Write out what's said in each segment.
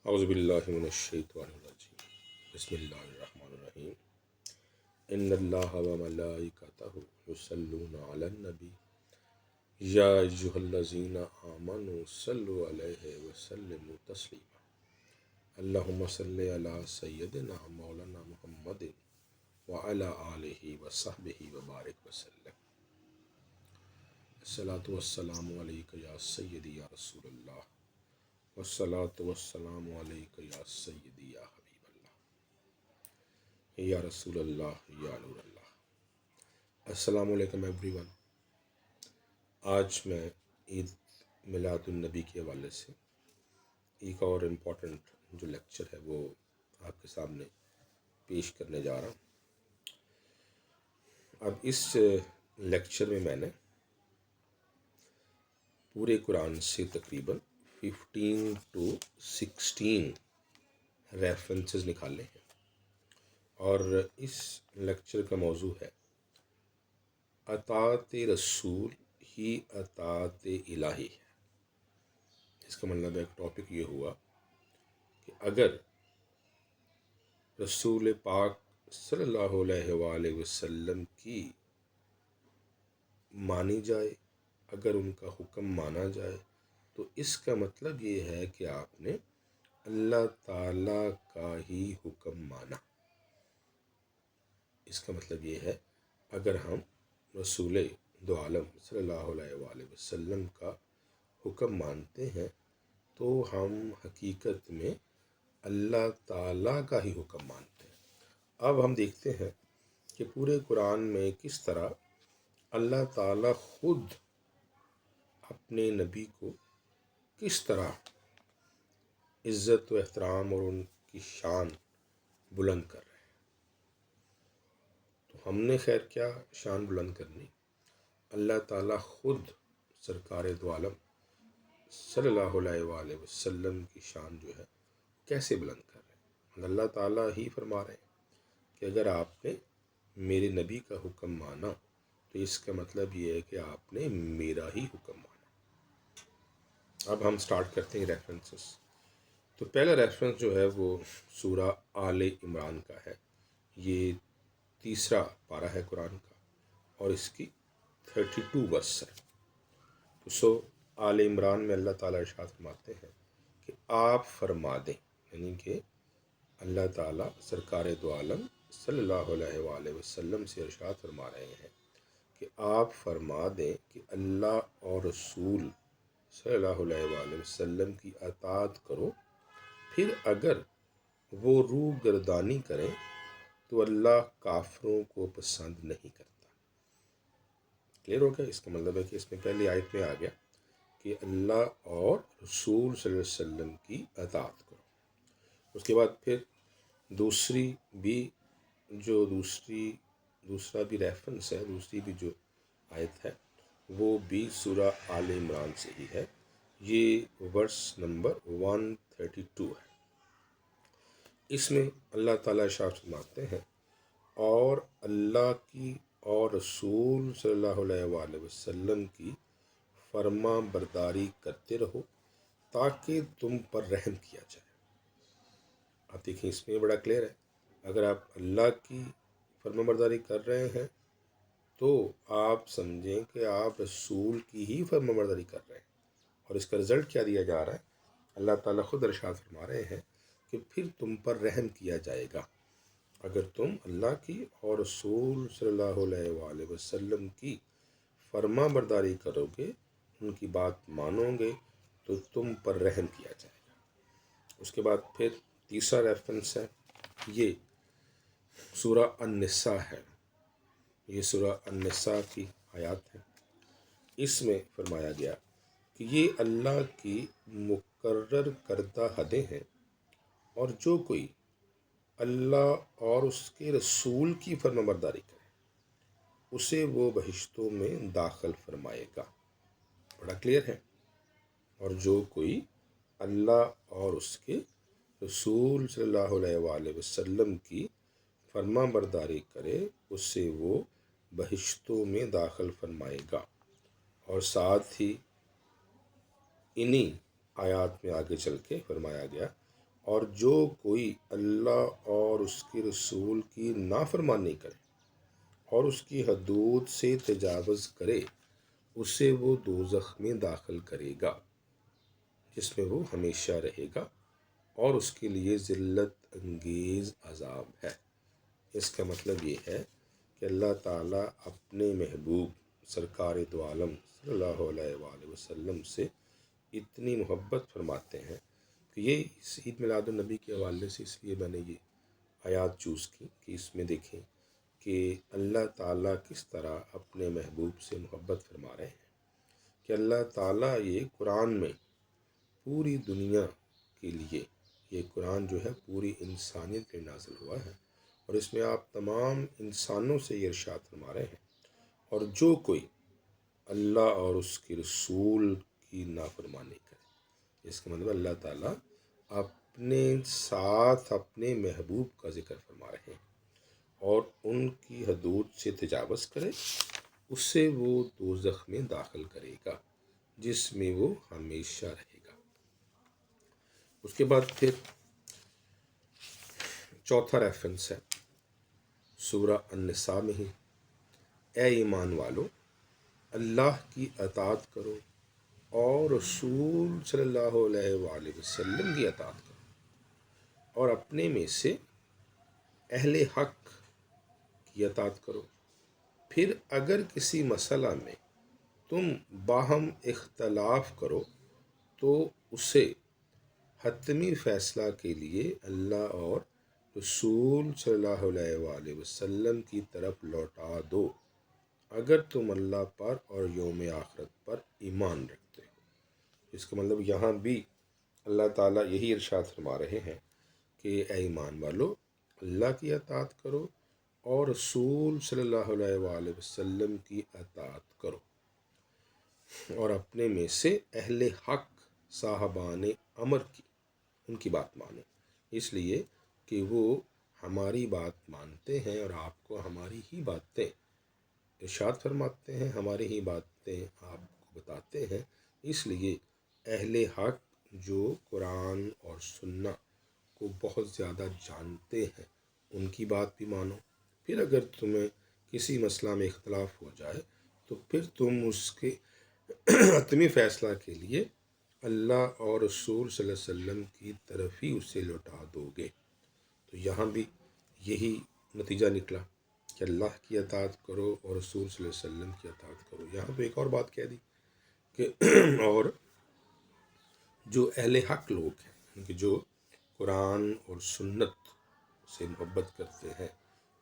اعوذ باللہ من الشیطان الرجیم بسم اللہ الرحمن الرحیم ان اللہ و ملائکتہ یصلون علی النبی یا ایھا الذین آمنوا صلوا علیہ وسلموا تسلیما اللہم صلی علی سیدنا مولانا محمد وعلی آلہ وصحبہ وبارک وسلم الصلاۃ والسلام علیک یا سیدی یا رسول اللہ والصلاۃ والسلام علیک یا سیدی یا حبیب اللہ یا رسول اللہ یا نور اللہ۔ السلام علیکم ایوری ون۔ آج میں عید میلاد النبی کے حوالے سے ایک اور امپورٹنٹ جو لیکچر ہے وہ آپ کے سامنے پیش کرنے جا رہا ہوں۔ اب اس لیکچر میں نے پورے قرآن سے تقریباً 15 to 16 ریفرنسز نکالے ہیں، اور اس لیکچر کا موضوع ہے اطاعت رسول ہی اطاعت الہی ہے۔ اس کا مطلب ایک ٹاپک یہ ہوا کہ اگر رسول پاک صلی اللہ علیہ وآلہ وسلم کی مانی جائے، اگر ان کا حکم مانا جائے، تو اس کا مطلب یہ ہے کہ آپ نے اللہ تعالیٰ کا ہی حکم مانا۔ اس کا مطلب یہ ہے اگر ہم رسول دو عالم صلی اللہ علیہ وآلہ وسلم کا حکم مانتے ہیں تو ہم حقیقت میں اللہ تعالیٰ کا ہی حکم مانتے ہیں۔ اب ہم دیکھتے ہیں کہ پورے قرآن میں کس طرح اللہ تعالیٰ خود اپنے نبی کو کس طرح عزت و احترام اور ان کی شان بلند کر رہے ہیں۔ تو ہم نے خیر کیا شان بلند کرنی، اللہ تعالیٰ خود سرکار دو عالم صلی اللہ علیہ وآلہ وسلم کی شان جو ہے کیسے بلند کر رہے ہیں۔ اللہ تعالیٰ ہی فرما رہے ہیں کہ اگر آپ نے میرے نبی کا حکم مانا تو اس کا مطلب یہ ہے کہ آپ نے میرا ہی حکم مانا۔ اب ہم سٹارٹ کرتے ہیں ریفرنسز۔ تو پہلا ریفرنس جو ہے وہ سورہ آل عمران کا ہے۔ یہ تیسرا پارہ ہے قرآن کا اور اس کی 32 ورس ہے۔ تو آل عمران میں اللہ تعالیٰ ارشاد فرماتے ہیں کہ آپ فرما دیں، یعنی کہ اللہ تعالیٰ سرکار دو عالم صلی اللہ علیہ وآلہ وسلم سے ارشاد فرما رہے ہیں کہ آپ فرما دیں کہ اللہ اور رسول صلی اللہ علیہ وآلہ وسلم کی اطاعت کرو، پھر اگر وہ روح گردانی کریں تو اللہ کافروں کو پسند نہیں کرتا۔ کلیئر ہو گیا؟ اس کا مطلب ہے کہ اس میں پہلی آیت میں آ گیا کہ اللہ اور رسول صلی اللہ علیہ وسلم کی اطاعت کرو۔ اس کے بعد پھر دوسرا بھی ریفرنس ہے، دوسری بھی جو آیت ہے وہ بھی سورہ آل عمران سے ہی ہے۔ یہ ورس نمبر 132 ہے۔ اس میں اللہ تعالیٰ ارشاد فرماتے ہیں اور اللہ کی اور رسول صلی اللہ علیہ وآلہ وسلم کی فرما برداری کرتے رہو تاکہ تم پر رحم کیا جائے۔ آپ دیکھیں اس میں بڑا کلیئر ہے، اگر آپ اللہ کی فرما برداری کر رہے ہیں تو آپ سمجھیں کہ آپ رسول کی ہی فرما برداری کر رہے ہیں، اور اس کا رزلٹ کیا دیا جا رہا ہے؟ اللہ تعالیٰ خود ارشاد فرما رہے ہیں کہ پھر تم پر رحم کیا جائے گا اگر تم اللہ کی اور رسول صلی اللہ علیہ وآلہ وسلم کی فرما برداری کرو گے، ان کی بات مانو گے تو تم پر رحم کیا جائے گا۔ اس کے بعد پھر تیسرا ریفرنس ہے، یہ سورہ النساء ہے۔ یہ سورہ النساء کی آیات ہے۔ اس میں فرمایا گیا کہ یہ اللہ کی مقرر کردہ حدیں ہیں، اور جو کوئی اللہ اور اس کے رسول کی فرما برداری کرے اسے وہ بہشتوں میں داخل فرمائے گا۔ بڑا کلیئر ہے۔ اور جو کوئی اللہ اور اس کے رسول صلی اللہ علیہ وآلہ وسلم کی فرما برداری کرے اسے وہ بہشتوں میں داخل فرمائے گا۔ اور ساتھ ہی انہی آیات میں آگے چل کے فرمایا گیا اور جو کوئی اللہ اور اس کے رسول کی نافرمانی کرے اور اس کی حدود سے تجاوز کرے اسے وہ دوزخ میں داخل کرے گا، جس میں وہ ہمیشہ رہے گا، اور اس کے لیے ذلت انگیز عذاب ہے۔ اس کا مطلب یہ ہے کہ اللہ تعالیٰ اپنے محبوب سرکار دو عالم صلی اللہ علیہ وآلہ وسلم سے اتنی محبت فرماتے ہیں کہ یہ اس عید میلاد النبی کے حوالے سے اس لیے میں نے یہ آیات چوز کی کہ اس میں دیکھیں کہ اللہ تعالیٰ کس طرح اپنے محبوب سے محبت فرما رہے ہیں، کہ اللہ تعالیٰ یہ قرآن میں پوری دنیا کے لیے، یہ قرآن جو ہے پوری انسانیت کے نازل ہوا ہے، اور اس میں آپ تمام انسانوں سے یہ ارشاد فرما رہے ہیں، اور جو کوئی اللہ اور اس کے رسول کی نافرمانی کرے، اس کا مطلب اللہ تعالیٰ اپنے ساتھ اپنے محبوب کا ذکر فرما رہے ہیں، اور ان کی حدود سے تجاوز کرے اسے وہ دوزخ میں داخل کرے گا، جس میں وہ ہمیشہ رہے گا۔ اس کے بعد پھر چوتھا ریفرنس ہے سورہ النساء میں ہی، اے ایمان والو اللہ کی اطاعت کرو اور رسول صلی اللہ علیہ وآلہ وسلم کی اطاعت کرو، اور اپنے میں سے اہل حق کی اطاعت کرو۔ پھر اگر کسی مسئلہ میں تم باہم اختلاف کرو تو اسے حتمی فیصلہ کے لیے اللہ اور رسول صلی اللہ علیہ وآلہ وسلم کی طرف لوٹا دو، اگر تم اللہ پر اور یوم آخرت پر ایمان رکھتے ہو۔ اس کا مطلب یہاں بھی اللہ تعالیٰ یہی ارشاد فرما رہے ہیں کہ اے ایمان والو اللہ کی اطاعت کرو اور رسول صلی اللہ علیہ وآلہ وسلم کی اطاعت کرو، اور اپنے میں سے اہل حق صاحبان امر کی ان کی بات مانو، اس لیے کہ وہ ہماری بات مانتے ہیں اور آپ کو ہماری ہی باتیں ارشاد فرماتے ہیں، ہماری ہی باتیں آپ کو بتاتے ہیں۔ اس لیے اہل حق جو قرآن اور سنہ کو بہت زیادہ جانتے ہیں ان کی بات بھی مانو۔ پھر اگر تمہیں کسی مسئلہ میں اختلاف ہو جائے تو پھر تم اس کے حتمی فیصلہ کے لیے اللہ اور رسول صلی اللہ علیہ وسلم کی طرف ہی اسے لوٹا دو گے۔ تو یہاں بھی یہی نتیجہ نکلا کہ اللہ کی اطاعت کرو اور رسول صلی اللہ علیہ وسلم کی اطاعت کرو۔ یہاں پہ ایک اور بات کہہ دی کہ اور جو اہل حق لوگ ہیں کہ جو قرآن اور سنت سے محبت کرتے ہیں،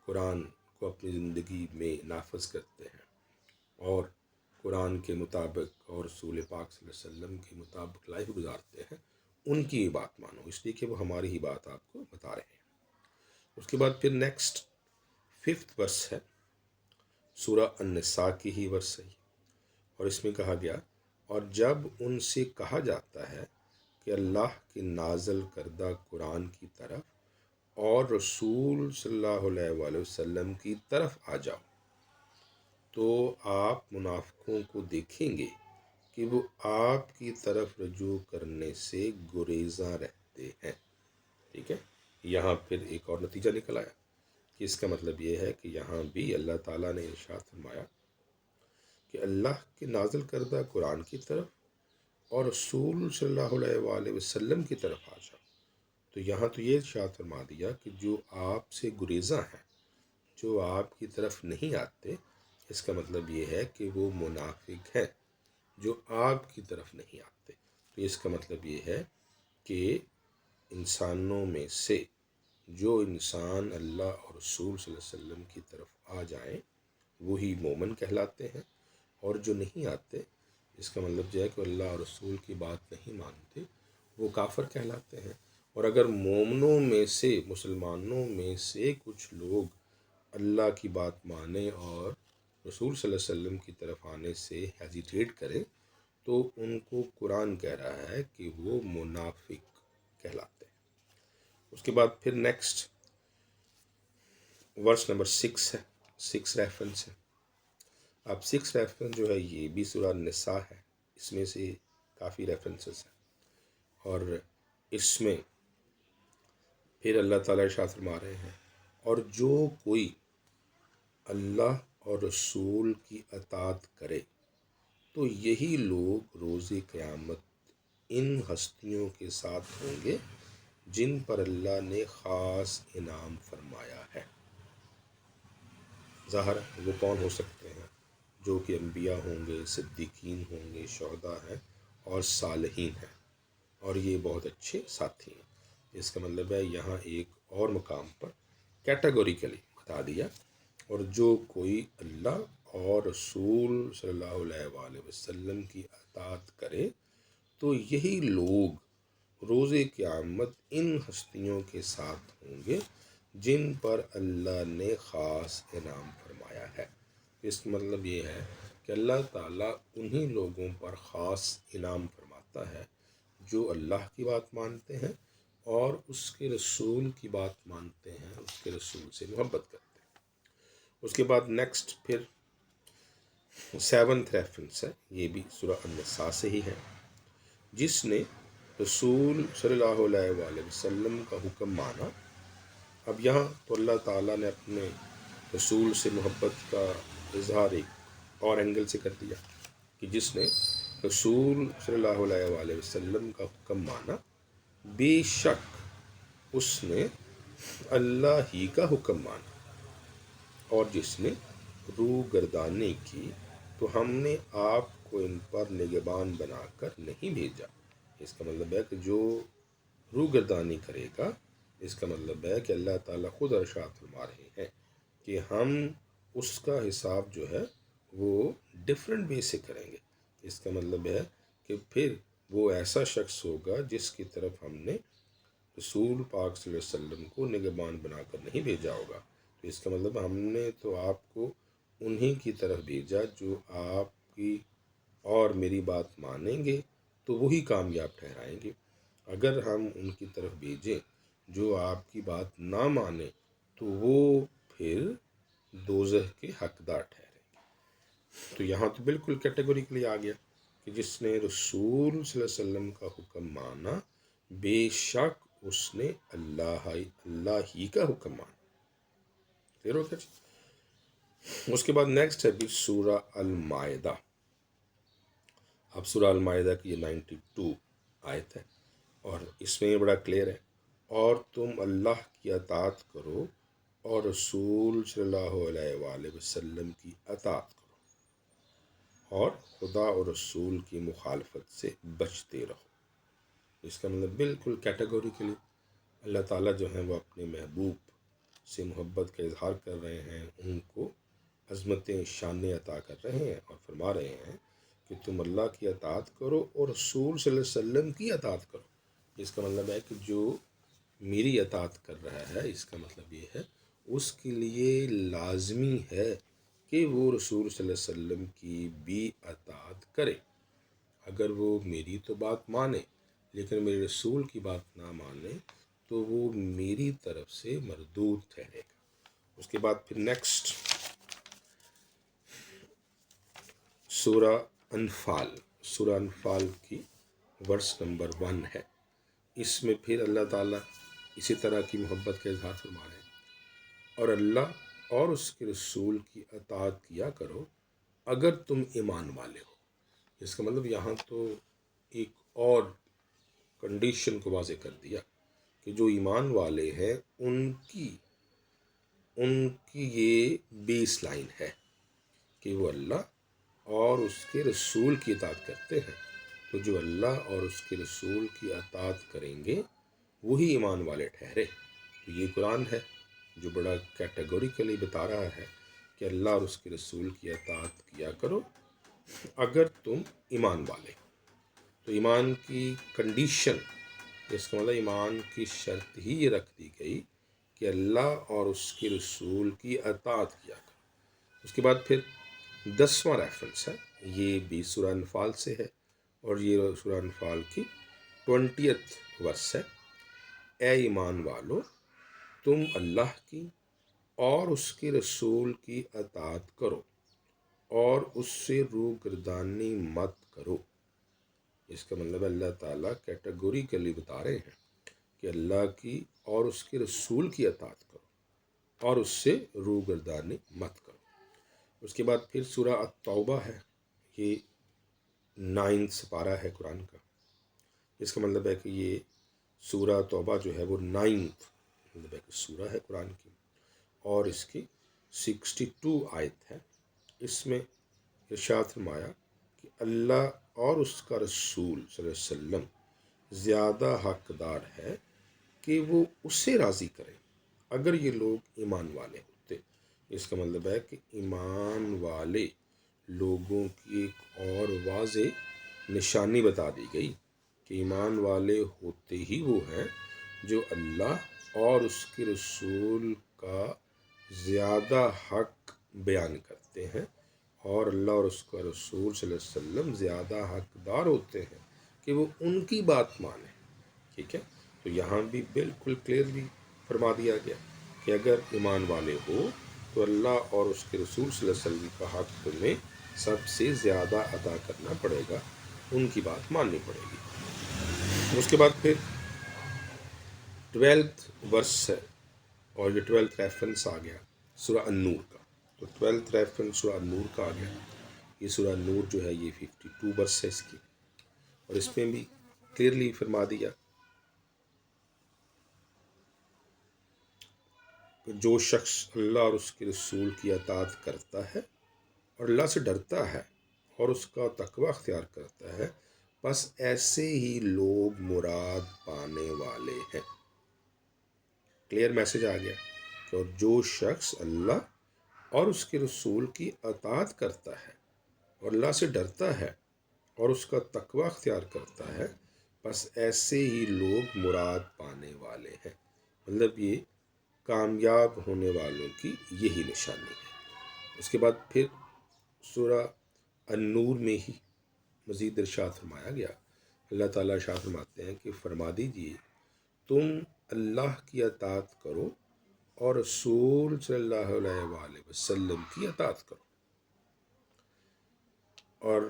قرآن کو اپنی زندگی میں نافذ کرتے ہیں اور قرآن کے مطابق اور رسول پاک صلی اللہ علیہ وسلم کے مطابق لائف گزارتے ہیں، ان کی یہ بات مانو، اس لیے کہ وہ ہماری ہی بات آپ کو بتا رہے ہیں۔ اس کے بعد پھر نیکسٹ 5th ورس ہے سورہ النساء کی ہی ورس ہے، اور اس میں کہا گیا اور جب ان سے کہا جاتا ہے کہ اللہ کے نازل کردہ قرآن کی طرف اور رسول صلی اللہ علیہ وآلہ وسلم کی طرف آ جاؤ تو آپ منافقوں کو دیکھیں گے کہ وہ آپ کی طرف رجوع کرنے سے گریزاں رہتے ہیں۔ ٹھیک ہے، یہاں پھر ایک اور نتیجہ نکل آیا کہ اس کا مطلب یہ ہے کہ یہاں بھی اللہ تعالیٰ نے ارشاد فرمایا کہ اللہ کے نازل کردہ قرآن کی طرف اور رسول صلی اللہ علیہ وآلہ وسلم کی طرف آ جاؤ، تو یہاں تو یہ ارشاد فرما دیا کہ جو آپ سے گریزاں ہیں، جو آپ کی طرف نہیں آتے، اس کا مطلب یہ ہے کہ وہ منافق ہیں جو آپ کی طرف نہیں آتے۔ تو اس کا مطلب یہ ہے کہ انسانوں میں سے جو انسان اللہ اور رسول صلی اللہ علیہ وسلم کی طرف آ جائیں وہی مومن کہلاتے ہیں، اور جو نہیں آتے اس کا مطلب یہ ہے کہ اللہ اور رسول کی بات نہیں مانتے، وہ کافر کہلاتے ہیں۔ اور اگر مومنوں میں سے، مسلمانوں میں سے کچھ لوگ اللہ کی بات مانیں اور رسول صلی اللہ علیہ وسلم کی طرف آنے سے ہیزیٹیٹ کریں تو ان کو قرآن کہہ رہا ہے کہ وہ منافق کہلاتے ہیں۔ اس کے بعد پھر نیکسٹ ورس نمبر 6 ہے، 6 ریفرنس ہے۔ اب 6 ریفرنس جو ہے یہ بھی سورہ النساء ہے، اس میں سے کافی ریفرنسز ہیں، اور اس میں پھر اللہ تعالیٰ ارشاد فرما رہے ہیں اور جو کوئی اللہ اور رسول کی اطاعت کرے تو یہی لوگ روز قیامت ان ہستیوں کے ساتھ ہوں گے جن پر اللہ نے خاص انعام فرمایا ہے۔ ظاہر وہ کون ہو سکتے ہیں؟ جو کہ انبیاء ہوں گے، صدیقین ہوں گے، شہداء ہیں اور صالحین ہیں، اور یہ بہت اچھے ساتھی ہیں۔ اس کا مطلب ہے یہاں ایک اور مقام پر کیٹیگوریکلی بتا دیا، اور جو کوئی اللہ اور رسول صلی اللہ علیہ وآلہ وسلم کی اطاعت کرے تو یہی لوگ روز قیامت ان ہستیوں کے ساتھ ہوں گے جن پر اللہ نے خاص انعام فرمایا ہے۔ اس کا مطلب یہ ہے کہ اللہ تعالیٰ انہی لوگوں پر خاص انعام فرماتا ہے جو اللہ کی بات مانتے ہیں اور اس کے رسول کی بات مانتے ہیں، اس کے رسول سے محبت کرتے ہیں۔ اس کے بعد نیکسٹ پھر 7th ریفرنس ہے، یہ بھی سورہ النساء سے ہی ہے۔ جس نے رسول صلی اللہ علیہ وآلہ وسلم کا حکم مانا، اب یہاں تو اللہ تعالیٰ نے اپنے رسول سے محبت کا اظہار ایک اور اینگل سے کر دیا کہ جس نے رسول صلی اللہ علیہ وآلہ وسلم کا حکم مانا بے شک اس نے اللہ ہی کا حکم مانا، اور جس نے روح گردانی کی تو ہم نے آپ کو ان پر نگہبان بنا کر نہیں بھیجا۔ اس کا مطلب ہے کہ جو روح گردانی کرے گا، اس کا مطلب ہے کہ اللہ تعالیٰ خود ارشاد فرما رہے ہیں کہ ہم اس کا حساب جو ہے وہ ڈفرینٹ وے سے کریں گے۔ اس کا مطلب ہے کہ پھر وہ ایسا شخص ہوگا جس کی طرف ہم نے رسول پاک صلی اللہ علیہ وسلم کو نگہبان بنا کر نہیں بھیجا ہوگا۔ تو اس کا مطلب ہم نے تو آپ کو انہی کی طرف بھیجا جو آپ کی اور میری بات مانیں گے تو وہی کامیاب ٹھہرائیں گے۔ اگر ہم ان کی طرف بھیجیں جو آپ کی بات نہ مانیں تو وہ پھر دوزخ کے حقدار ٹھہریں گے۔ تو یہاں تو بالکل کیٹیگوریکلی آ گیا کہ جس نے رسول صلی اللہ علیہ وسلم کا حکم مانا بے شک اس نے اللہ ہی کا حکم مانا۔ کلیئر ہو گیا جی؟ اس کے بعد نیکسٹ ہے بھی سورہ المائدہ۔ اب سورہ المائدہ کی یہ 92 آیت ہے، اور اس میں یہ بڑا کلیئر ہے، اور تم اللہ کی اطاعت کرو اور رسول صلی اللہ علیہ وآلہ وسلم کی اطاعت کرو، اور خدا اور رسول کی مخالفت سے بچتے رہو۔ اس کا مطلب بالکل کیٹیگوریکلی اللہ تعالیٰ جو ہیں وہ اپنے محبوب سے محبت کا اظہار کر رہے ہیں، ان کو عظمتیں شانیں عطا کر رہے ہیں اور فرما رہے ہیں کہ تم اللہ کی اطاعت کرو اور رسول صلی اللہ علیہ وسلم کی اطاعت کرو۔ اس کا مطلب ہے کہ جو میری اطاعت کر رہا ہے، اس کا مطلب یہ ہے اس کے لیے لازمی ہے کہ وہ رسول صلی اللہ علیہ وسلم کی بھی اطاعت کرے۔ اگر وہ میری تو بات مانے لیکن میرے رسول کی بات نہ مانے تو وہ میری طرف سے مردود ٹھہرے گا۔ اس کے بعد پھر نیکسٹ سورہ انفال کی ورس نمبر 1 ہے۔ اس میں پھر اللہ تعالیٰ اسی طرح کی محبت کا اظہار فرما رہے ہیں، اور اللہ اور اس کے رسول کی اطاعت کیا کرو اگر تم ایمان والے ہو۔ اس کا مطلب یہاں تو ایک اور کنڈیشن کو واضح کر دیا کہ جو ایمان والے ہیں ان کی یہ بیس لائن ہے کہ وہ اللہ اور اس کے رسول کی اطاعت کرتے ہیں۔ تو جو اللہ اور اس کے رسول کی اطاعت کریں گے وہی ایمان والے ٹھہرے۔ تو یہ قرآن ہے جو بڑا کیٹیگوریکلی بتا رہا ہے کہ اللہ اور اس کے رسول کی اطاعت کیا کرو اگر تم ایمان والے۔ تو ایمان کی کنڈیشن، اس کا مطلب ایمان کی شرط ہی یہ رکھ دی گئی کہ اللہ اور اس کے رسول کی اطاعت کیا کرو۔ اس کے بعد پھر 10واں ریفرنس ہے، یہ بھی سورہ انفال سے ہے، اور یہ سورہ انفال کی 20th ورس ہے۔ اے ایمان والو، تم اللہ کی اور اس کے رسول کی اطاعت کرو اور اس سے روح گردانی مت کرو۔ اس کا مطلب اللہ تعالیٰ کیٹیگوریکلی بتا رہے ہیں کہ اللہ کی اور اس کے رسول کی اطاعت کرو اور اس سے روگردانی مت کرو۔ اس کے بعد پھر سورہ التوبہ ہے، یہ 9 سپارہ ہے قرآن کا۔ اس کا مطلب ہے کہ یہ سورہ توبہ جو ہے وہ 9 مطلب ہے کہ سورہ ہے قرآن کی، اور اس کی 62 آیت ہے۔ اس میں ارشاد فرمایا کہ اللہ اور اس کا رسول صلی اللہ علیہ وسلم زیادہ حقدار ہے کہ وہ اسے راضی کریں اگر یہ لوگ ایمان والے ہوتے۔ اس کا مطلب ہے کہ ایمان والے لوگوں کی ایک اور واضح نشانی بتا دی گئی کہ ایمان والے ہوتے ہی وہ ہیں جو اللہ اور اس کے رسول کا زیادہ حق بیان کرتے ہیں، اور اللہ اور اس کا رسول صلی اللہ علیہ وسلم زیادہ حقدار ہوتے ہیں کہ وہ ان کی بات مانیں۔ ٹھیک ہے، تو یہاں بھی بالکل کلیئرلی فرما دیا گیا کہ اگر ایمان والے ہو تو اللہ اور اس کے رسول صلی اللہ علیہ وسلم کا حق تمہیں سب سے زیادہ ادا کرنا پڑے گا، ان کی بات ماننی پڑے گی۔ اس کے بعد پھر 12 ورس ہے، اور یہ 12 ریفرنس آ گیا سورہ النور کا۔ تو 12 ریفرنس سورہ النور کا آ گیا۔ یہ سورہ النور جو ہے یہ 52 ورس ہے اس کی، اور اس میں بھی کلیئرلی فرما دیا کہ جو شخص اللہ اور اس کے رسول کی اطاعت کرتا ہے اور اللہ سے ڈرتا ہے اور اس کا تقوی اختیار کرتا ہے، بس ایسے ہی لوگ مراد پانے والے ہیں۔ کلیئر میسج آ گیا کہ اور جو شخص اللہ اور اس کے رسول کی اطاعت کرتا ہے اور اللہ سے ڈرتا ہے اور اس کا تقوی اختیار کرتا ہے، بس ایسے ہی لوگ مراد پانے والے ہیں۔ مطلب یہ کامیاب ہونے والوں کی یہی نشانی ہے۔ اس کے بعد پھر سورہ النور میں ہی مزید ارشاد فرمایا گیا، اللہ تعالیٰ ارشاد فرماتے ہیں کہ فرما دیجئے تم اللہ کی اطاعت کرو اور رسول صلی اللہ علیہ وآلہ وسلم کی اطاعت کرو، اور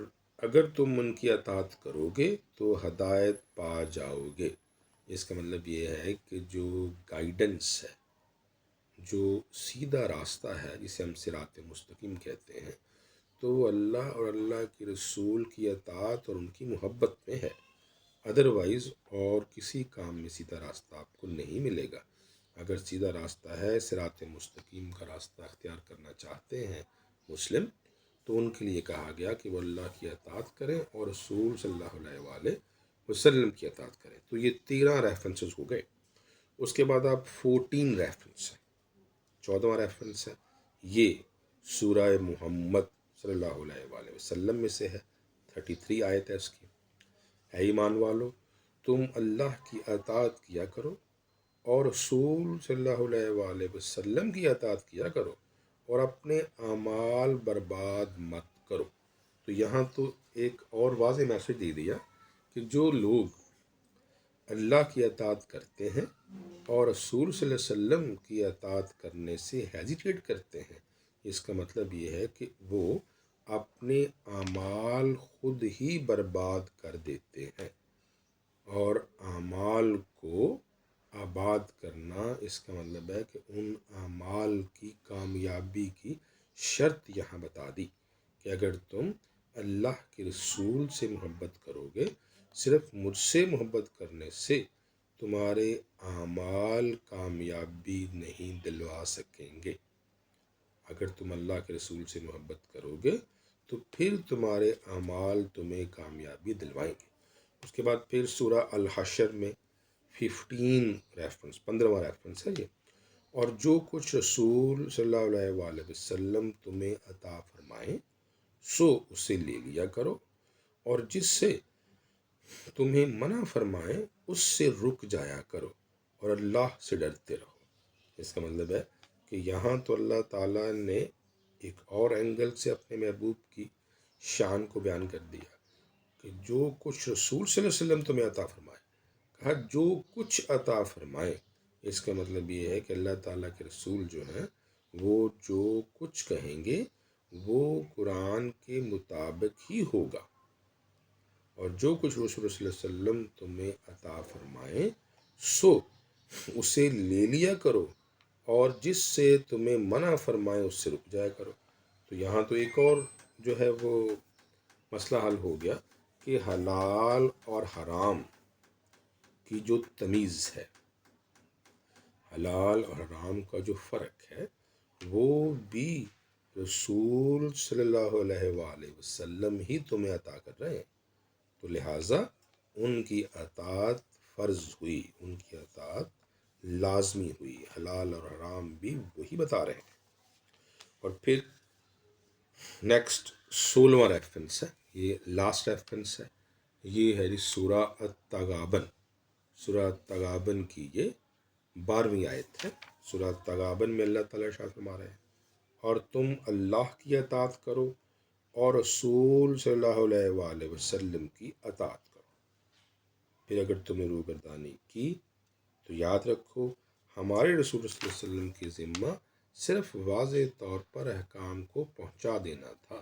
اگر تم ان کی اطاعت کرو گے تو ہدایت پا جاؤ گے۔ اس کا مطلب یہ ہے کہ جو گائیڈنس ہے، جو سیدھا راستہ ہے جسے ہم صراط مستقیم کہتے ہیں، تو وہ اللہ اور اللہ کے رسول کی اطاعت اور ان کی محبت میں ہے۔ ادروائز اور کسی کام میں سیدھا راستہ آپ کو نہیں ملے گا۔ اگر سیدھا راستہ ہے، صراط مستقیم کا راستہ اختیار کرنا چاہتے ہیں مسلم، تو ان کے لیے کہا گیا کہ وہ اللہ کی اطاعت کریں اور رسول صلی اللہ علیہ وآلہ وسلم کی اطاعت کریں۔ تو یہ 13 ریفرنسز ہو گئے۔ اس کے بعد آپ 14 ریفرنس ہے، 14واں ریفرنس ہے، یہ سورہ محمد صلی اللہ علیہ وآلہ وسلم میں سے ہے، 33 آیت ہے اس کی۔ اے ایمان والو، تم اللہ کی اطاعت کیا کرو اور رسول صلی اللہ علیہ وآلہ وسلم کی اطاعت کیا کرو، اور اپنے اعمال برباد مت کرو۔ تو یہاں تو ایک اور واضح میسج دے دیا کہ جو لوگ اللہ کی اطاعت کرتے ہیں اور رسول صلی اللہ علیہ وسلم کی اطاعت کرنے سے ہیزیٹیٹ کرتے ہیں، اس کا مطلب یہ ہے کہ وہ اپنے اعمال خود ہی برباد کر دیتے ہیں، اور اعمال کو آباد کرنا اس کا مطلب ہے کہ ان اعمال کی کامیابی کی شرط یہاں بتا دی کہ اگر تم اللہ کے رسول سے محبت کرو گے، صرف مجھ سے محبت کرنے سے تمہارے اعمال کامیابی نہیں دلوا سکیں گے۔ اگر تم اللہ کے رسول سے محبت کرو گے تو پھر تمہارے اعمال تمہیں کامیابی دلوائیں گے۔ اس کے بعد پھر سورہ الحشر میں 15واں ریفرنس ہے یہ، اور جو کچھ رسول صلی اللہ علیہ وآلہ وسلم تمہیں عطا فرمائیں سو اسے لے لیا کرو، اور جس سے تمہیں منع فرمائیں اس سے رک جایا کرو، اور اللہ سے ڈرتے رہو۔ اس کا مطلب ہے کہ یہاں تو اللہ تعالیٰ نے ایک اور اینگل سے اپنے محبوب کی شان کو بیان کر دیا کہ جو کچھ رسول صلی اللہ علیہ وسلم تمہیں عطا فرمائے، کہا جو کچھ عطا فرمائے۔ اس کا مطلب یہ ہے کہ اللہ تعالیٰ کے رسول جو ہیں وہ جو کچھ کہیں گے وہ قرآن کے مطابق ہی ہوگا، اور جو کچھ رسول صلی اللہ علیہ وسلم تمہیں عطا فرمائیں سو اسے لے لیا کرو، اور جس سے تمہیں منع فرمائے اس سے رک جایا کرو۔ تو یہاں تو ایک اور جو ہے وہ مسئلہ حل ہو گیا کہ حلال اور حرام کی جو تمیز ہے، حلال اور حرام کا جو فرق ہے، وہ بھی رسول صلی اللہ علیہ وآلہ وسلم ہی تمہیں عطا کر رہے ہیں، تو لہٰذا ان کی اطاعت فرض ہوئی، ان کی اطاعت لازمی ہوئی، حلال اور حرام بھی وہی بتا رہے ہیں۔ اور پھر نیکسٹ 16واں ریفرنس ہے، یہ لاسٹ ریفرنس ہے، یہ ہے جی سورہ التغابن، سورہ التغابن کی یہ 12ویں آیت ہے۔ سورہ التغابن میں اللہ تعالیٰ ارشاد فرما رہے ہیں، اور تم اللہ کی اطاعت کرو اور رسول صلی اللہ علیہ وآلہ وسلم کی اطاعت کرو۔ پھر اگر تم نے روگردانی کی تو یاد رکھو ہمارے رسول صلی اللہ علیہ وسلم کی ذمہ صرف واضح طور پر احکام کو پہنچا دینا تھا۔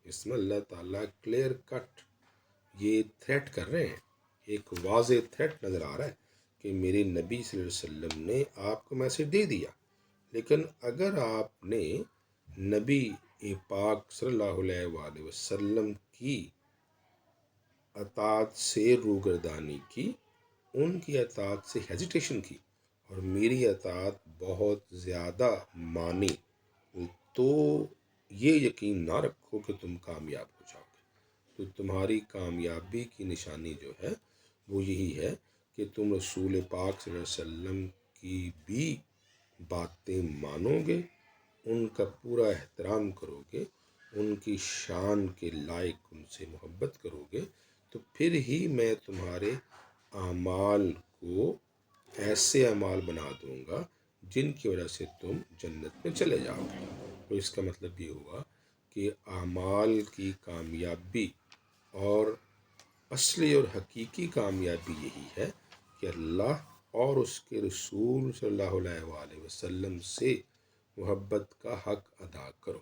اس میں اللہ تعالیٰ کلیئر کٹ یہ تھریٹ کر رہے ہیں، ایک واضح تھریٹ نظر آ رہا ہے کہ میرے نبی صلی اللہ علیہ وسلم نے آپ کو میسج دے دیا، لیکن اگر آپ نے نبی پاک صلی اللہ علیہ وآلہ وسلم کی اطاعت سے روگردانی کی، ان کی اطاعت سے ہیزیٹیشن کی، اور میری اطاعت بہت زیادہ مانی، تو یہ یقین نہ رکھو کہ تم کامیاب ہو جاؤ گے۔ تو تمہاری کامیابی کی نشانی جو ہے وہ یہی ہے کہ تم رسول پاک صلی اللہ علیہ وسلم کی بھی باتیں مانو گے، ان کا پورا احترام کرو گے، ان کی شان کے لائق ان سے محبت کرو گے، تو پھر ہی میں تمہارے اعمال کو ایسے اعمال بنا دوں گا جن کی وجہ سے تم جنت میں چلے جاؤ گے۔ تو اس کا مطلب یہ ہوا کہ اعمال کی کامیابی اور اصلی اور حقیقی کامیابی یہی ہے کہ اللہ اور اس کے رسول صلی اللہ علیہ وآلہ وسلم سے محبت کا حق ادا کرو۔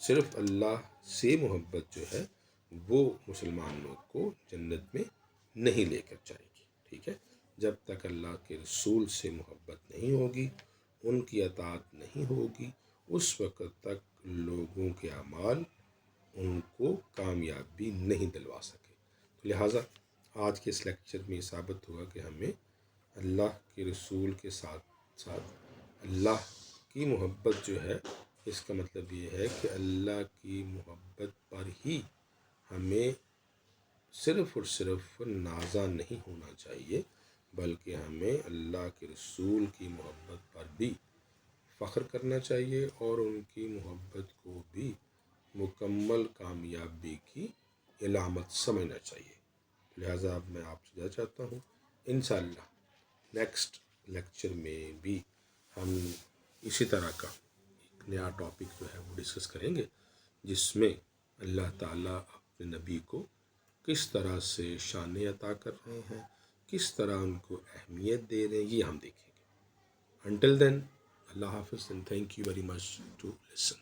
صرف اللہ سے محبت جو ہے وہ مسلمان لوگ کو جنت میں نہیں لے کر جائے گی، ٹھیک ہے؟ جب تک اللہ کے رسول سے محبت نہیں ہوگی، ان کی اطاعت نہیں ہوگی، اس وقت تک لوگوں کے اعمال ان کو کامیابی نہیں دلوا سکے۔ تو لہٰذا آج کے اس لیکچر میں یہ ثابت ہوا کہ ہمیں اللہ کے رسول کے ساتھ ساتھ اللہ کی محبت جو ہے، اس کا مطلب یہ ہے کہ اللہ کی محبت پر ہی ہمیں صرف اور صرف نازا نہیں ہونا چاہیے، بلکہ ہمیں اللہ کے رسول کی محبت پر بھی فخر کرنا چاہیے، اور ان کی محبت کو بھی مکمل کامیابی کی علامت سمجھنا چاہیے۔ لہٰذا اب میں آپ سے چاہتا ہوں انشاءاللہ نیکسٹ لیکچر میں بھی ہم اسی طرح کا ایک نیا ٹاپک جو ہے وہ ڈسکس کریں گے، جس میں اللہ تعالیٰ اپنے نبی کو کس طرح سے شان عطا کر رہے ہیں، کس طرح ان کو اہمیت دے رہے ہیں، یہ ہم دیکھیں گے۔ انٹل دین، اللہ حافظ، and thank you very much to listen.